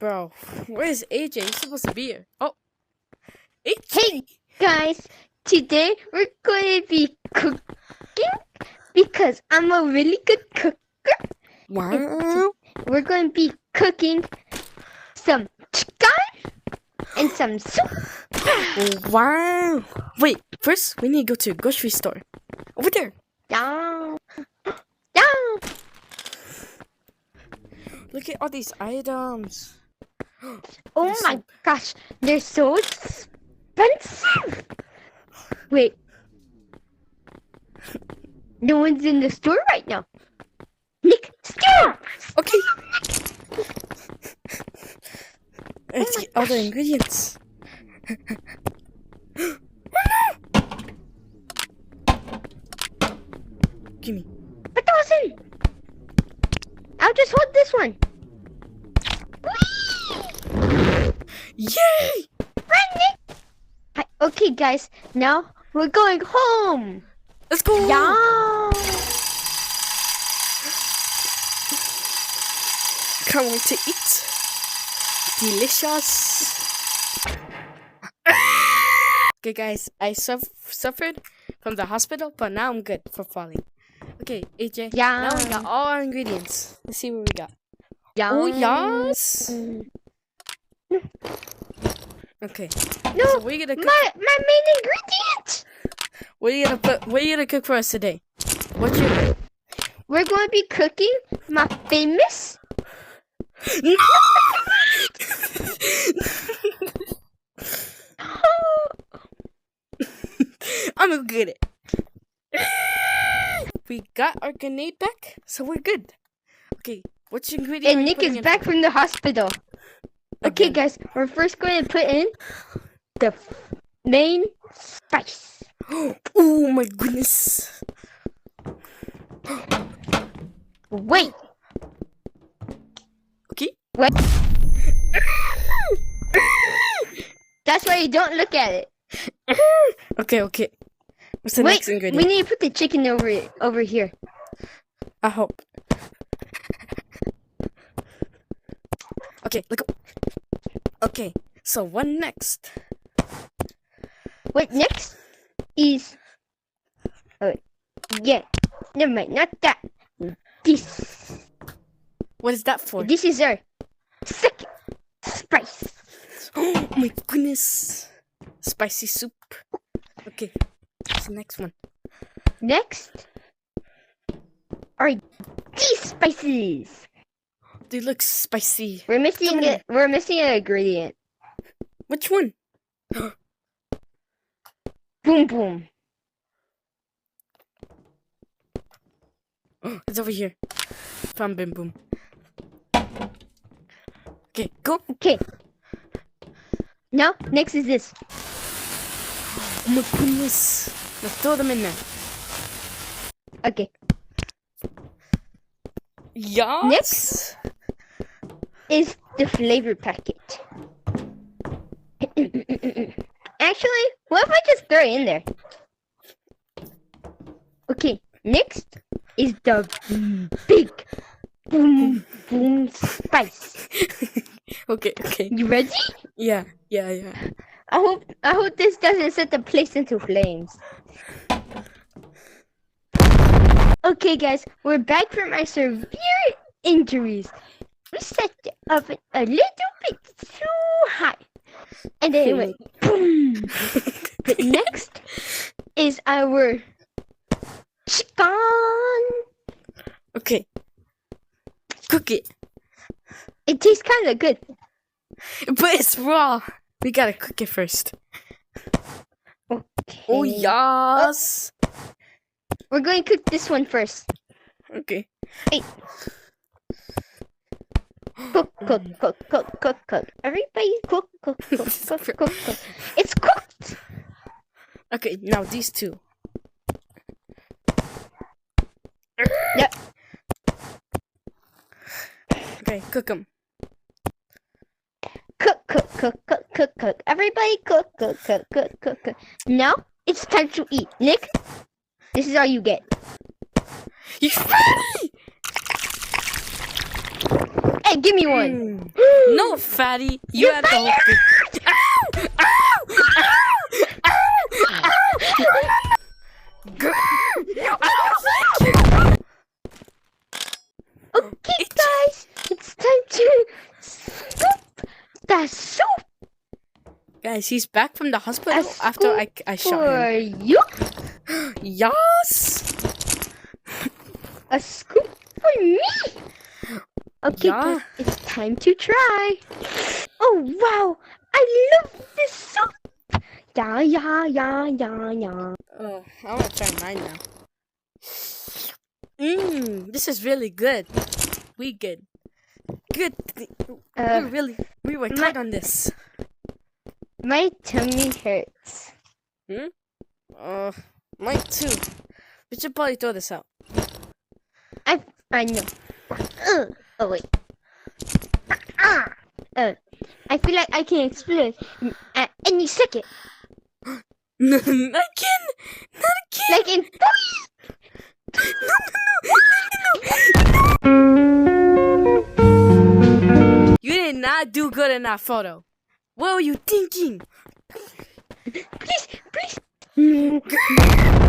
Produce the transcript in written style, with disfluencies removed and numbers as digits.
Bro, where's AJ? He's supposed to be here. Oh, AJ! Hey guys, today we're going to be cooking because I'm a really good cook. Wow. We're going to be cooking some chicken and some soup. Wow. Wait, first we need to go to a grocery store. Over there. Down, down. Look at all these items. Oh This my soup. gosh, they're so expensive. Wait. No one's in the store right now. Nick, stop! Okay. Let's get all the ingredients. Gimme. But Dawson! I'll just hold this one. Yay! Run, Nick! Hi, okay, guys, now we're going home. Let's go! Yeah. Can't wait to eat. Delicious. Okay, guys, I suffered from the hospital, but now I'm good for falling. Okay, AJ. Yeah. Now we got all our ingredients. Let's see what we got. Yeah. Oh, yes. Okay. No, So what are you gonna cook? my main ingredient. What are you gonna cook for us today? What's your? We're going to be cooking my famous. No! I'm gonna get it. We got our grenade back, so we're good. Okay, which ingredient? And are you Nick putting is in back from the hospital. Okay, Again. guys, we're first going to put in the main spice. Oh my goodness! Wait, Okay. wait. That's why you don't look at it. Okay. What's the Wait, next ingredient? we need to put the chicken over here. I hope. Okay, look. Okay, so what next? What next is? Oh, yeah. Never mind, not that. This. What is that for? This is our second spice. Oh my goodness! Spicy soup. Okay, what's the next one? Next are these spices. They look spicy. We're missing Come on. it. We're missing an ingredient. Which one? Boom boom. It's over here. Found Bim Boom. Okay, go. Okay. Now, next is this. Oh my goodness. Let's throw them in there. Okay. Yes. Next is the flavor packet. Actually, what if I just throw it in there? Okay. Next is the big boom boom spice. Okay. You ready? Yeah. I hope this doesn't set the place into flames. Okay, guys, we're back from my severe injuries. We set the oven a little bit too high, and then it went boom. But next is our chicken. Okay. Cook it. It tastes kind of good. But it's raw. We gotta cook it first. Okay. Oh, yes. We're going to cook this one first. Okay. Hey. Cook. Everybody cook. It's cooked. Okay, now these two. Yeah. Okay, cook them. Cook. Everybody cook. Now it's time to eat. Nick, this is all you get. You fatty! Yeah, give me one. No, fatty. You have the whole thing. Ow! Ow! Girl, Okay, guys, it's time to scoop the soup. guys, he's back from the hospital A after scoop I shot for him. you. Yes. A scoop for me. Okay, Yeah. guys, it's time to try. Oh wow, I love this soup. Yeah, yeah, yeah, yeah, yeah. Oh, I want to try mine now. This is really good. We good. Good. We were tight on this. My tummy hurts. Mine too. We should probably throw this out. I know. Oh wait. I feel like I can explode at any second. Not again! Not again! Like in. You did not do good in that photo. What were you thinking? Please, please.